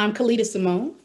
I'm Kelita Samone,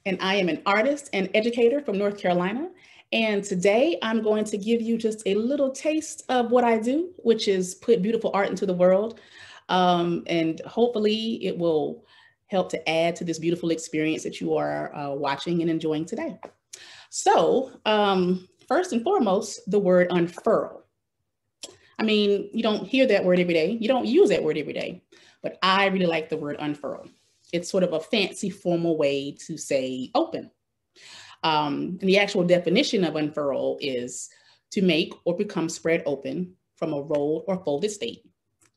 and I am an artist and educator from North Carolina. And today I'm going to give you just a little taste of what I do, which is put beautiful art into the world. And hopefully it will help to add to this beautiful experience that you are watching and enjoying today. So first and foremost, the word unfurl. I mean, you don't hear that word every day. You don't use that word every day, but I really like the word unfurl. It's sort of a fancy formal way to say open. And the actual definition of unfurl is to make or become spread open from a rolled or folded state,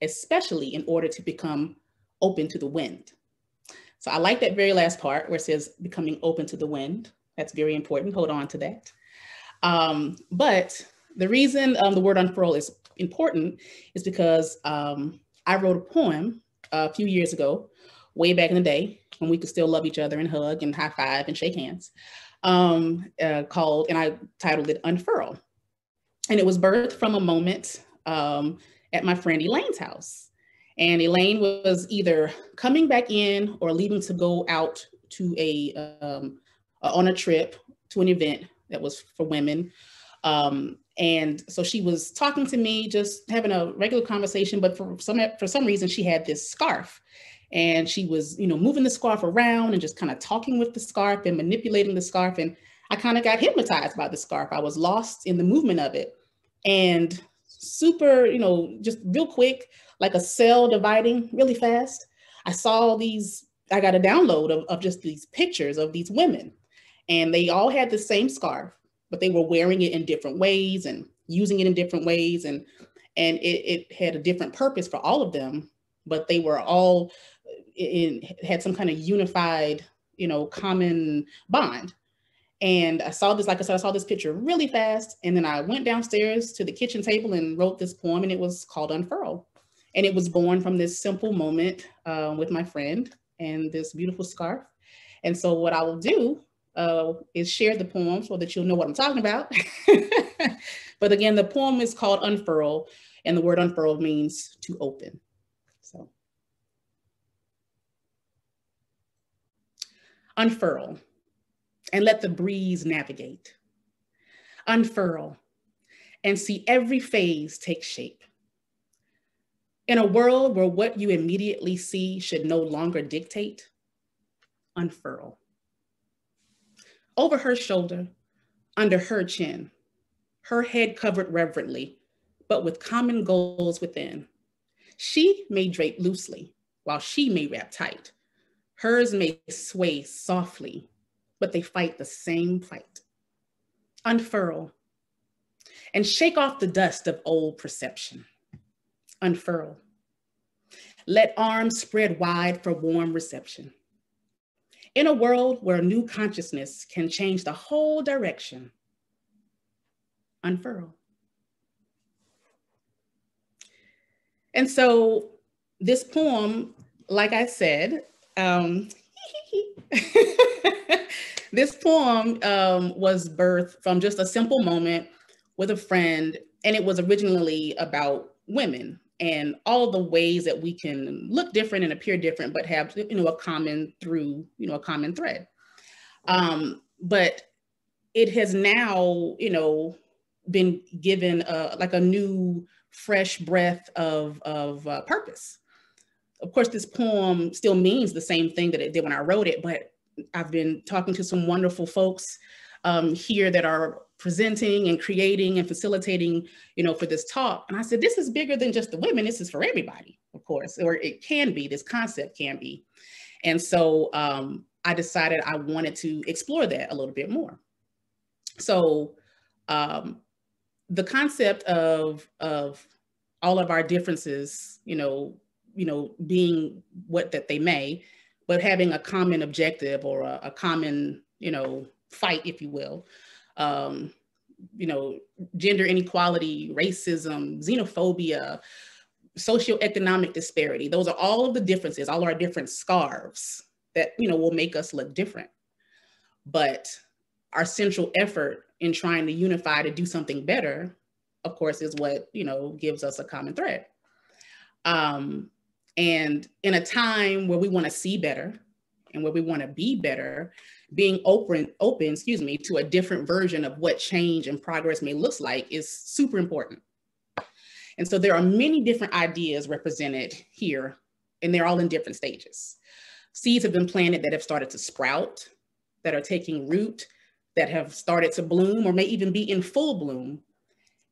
especially in order to become open to the wind. So I like that very last part where it says becoming open to the wind. That's very important. Hold on to that. But the reason the word unfurl is important is because I wrote a poem a few years ago, way back in the day, when we could still love each other and hug and high five and shake hands, and I titled it Unfurl. And it was birthed from a moment at my friend Elaine's house. And Elaine was either coming back in or leaving to go out to on a trip to an event that was for women. And so she was talking to me, just having a regular conversation, but for some reason she had this scarf. And she was, moving the scarf around and just kind of talking with the scarf and manipulating the scarf. And I kind of got hypnotized by the scarf. I was lost in the movement of it. And super, just real quick, like a cell dividing really fast. I got a download of just these pictures of these women. And they all had the same scarf, but they were wearing it in different ways and using it in different ways. And it had a different purpose for all of them, but they were all had some kind of unified, common bond. And I saw this, like I said, I saw this picture really fast. And then I went downstairs to the kitchen table and wrote this poem, and it was called Unfurl. And it was born from this simple moment with my friend and this beautiful scarf. And so what I will do is share the poem so that you'll know what I'm talking about. But again, the poem is called Unfurl, and the word unfurl means to open. So, unfurl and let the breeze navigate. Unfurl and see every phase take shape. In a world where what you immediately see should no longer dictate, unfurl. Over her shoulder, under her chin, her head covered reverently, but with common goals within. She may drape loosely, while she may wrap tight. Hers may sway softly, but they fight the same fight. Unfurl and shake off the dust of old perception. Unfurl. Let arms spread wide for warm reception. In a world where a new consciousness can change the whole direction, unfurl. And so this poem, like I said, this poem was birthed from just a simple moment with a friend, and it was originally about women and all of the ways that we can look different and appear different, but have a common thread. But it has now been given like a new fresh breath of purpose. Of course, this poem still means the same thing that it did when I wrote it, but I've been talking to some wonderful folks here that are presenting and creating and facilitating, for this talk. And I said, this is bigger than just the women. This is for everybody, of course, or it can be, this concept can be. And so I decided I wanted to explore that a little bit more. So the concept of all of our differences, being what that they may, but having a common objective or a common, fight, if you will, gender inequality, racism, xenophobia, socioeconomic disparity. Those are all of the differences, all our different scarves that, will make us look different. But our central effort in trying to unify to do something better, of course, is what, gives us a common thread. And in a time where we want to see better, and where we want to be better, being open, to a different version of what change and progress may look like is super important. And so there are many different ideas represented here, and they're all in different stages. Seeds have been planted that have started to sprout, that are taking root, that have started to bloom or may even be in full bloom.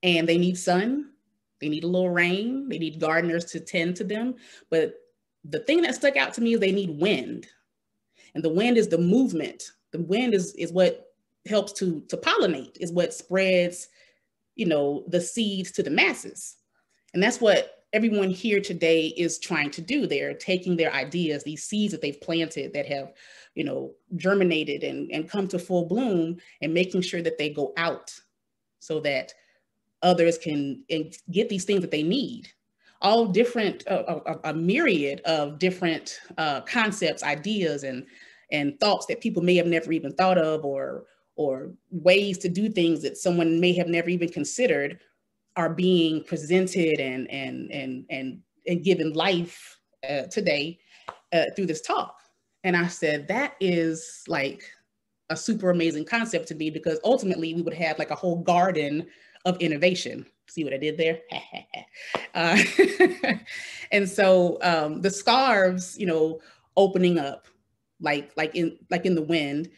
And they need sun, they need a little rain, they need gardeners to tend to them. But the thing that stuck out to me is they need wind. And the wind is the movement. The wind is what helps to pollinate, is what spreads, the seeds to the masses. And that's what everyone here today is trying to do. They're taking their ideas, these seeds that they've planted that have, germinated and come to full bloom, and making sure that they go out so that others can get these things that they need. All different, a myriad of different concepts, ideas, and thoughts that people may have never even thought of, or ways to do things that someone may have never even considered, are being presented and given life today through this talk. And I said, that is like a super amazing concept to me, because ultimately we would have like a whole garden of innovation. See what I did there? And so the scarves, opening up, like in the wind,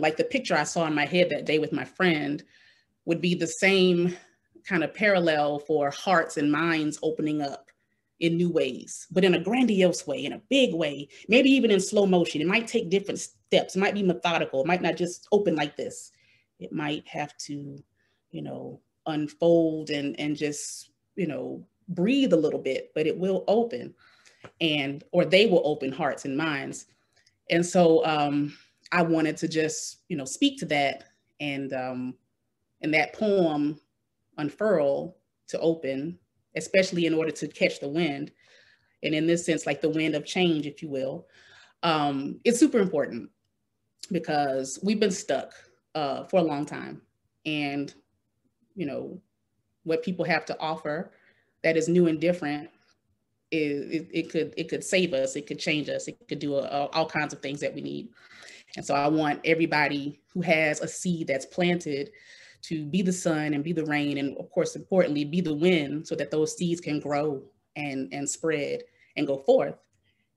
like the picture I saw in my head that day with my friend, would be the same kind of parallel for hearts and minds opening up in new ways, but in a grandiose way, in a big way, maybe even in slow motion. It might take different steps. It might be methodical. It might not just open like this. It might have to, unfold and just, breathe a little bit, but it will open, or they will open hearts and minds. And so I wanted to just, speak to that, and that poem, Unfurl, to open, especially in order to catch the wind. And in this sense, like the wind of change, if you will, it's super important, because we've been stuck for a long time. And, what people have to offer that is new and different, it could save us, it could change us, it could do all kinds of things that we need. And so I want everybody who has a seed that's planted to be the sun and be the rain, and of course, importantly, be the wind, so that those seeds can grow and spread and go forth.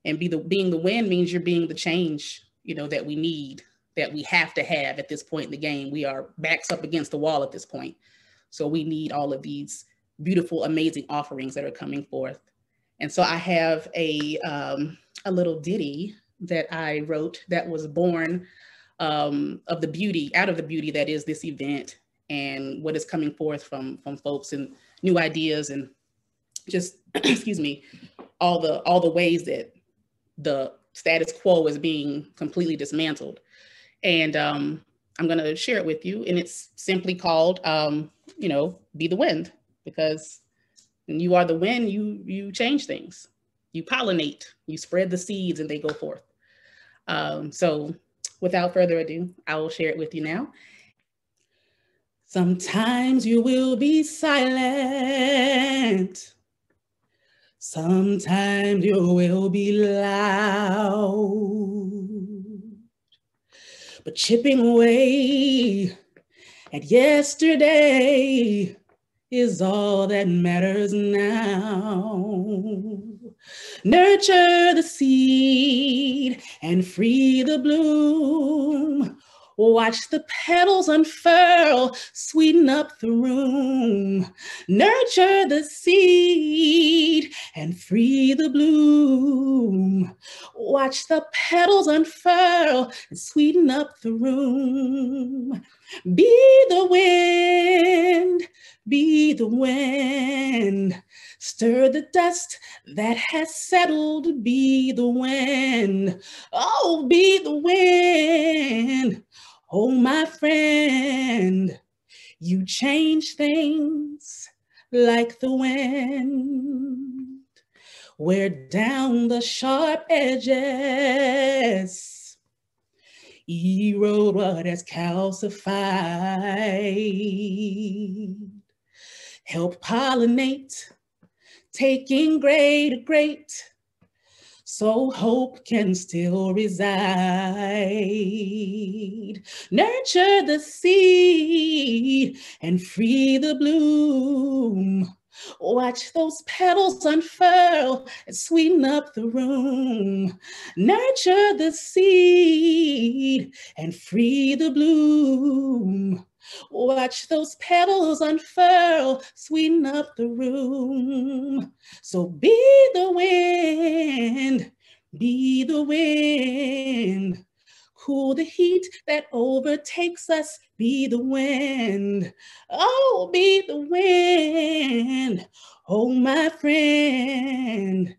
And being the wind means you're being the change, that we need, that we have to have at this point in the game. We are backs up against the wall at this point. So we need all of these beautiful, amazing offerings that are coming forth. And so I have a little ditty that I wrote that was born out of the beauty that is this event, and what is coming forth from folks, and new ideas, and just excuse me, all the ways that the status quo is being completely dismantled. And I'm going to share it with you, and it's simply called be the wind, because when you are the wind, you change things, you pollinate, you spread the seeds, and they go forth. So without further ado, I will share it with you now. Sometimes you will be silent. Sometimes you will be loud. But chipping away at yesterday is all that matters now. Nurture the seed and free the bloom. Watch the petals unfurl, sweeten up the room. Nurture the seed and free the bloom. Watch the petals unfurl and sweeten up the room. Be the wind, be the wind. Stir the dust that has settled, be the wind. Oh, be the wind. Oh, my friend, you change things like the wind. Wear down the sharp edges, erode what has calcified. Help pollinate, taking great, so hope can still reside. Nurture the seed and free the bloom. Watch those petals unfurl and sweeten up the room. Nurture the seed and free the bloom. Watch those petals unfurl, sweeten up the room. So be the wind, be the wind. Cool the heat that overtakes us, be the wind. Oh, be the wind. Oh, my friend,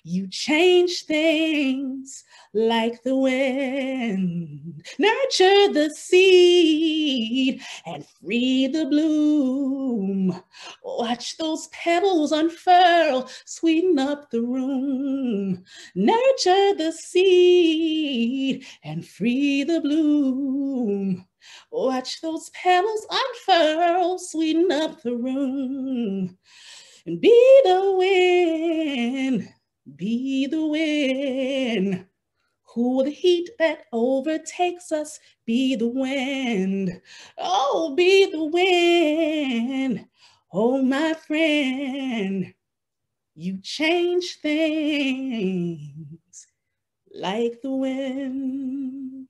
you change things like the wind. Nurture the seed and free the bloom. Watch those petals unfurl, sweeten up the room. Nurture the seed and free the bloom. Watch those petals unfurl, sweeten up the room. And be the wind, be the wind. Cool the heat that overtakes us, be the wind. Oh, be the wind. Oh, my friend, you change things like the wind.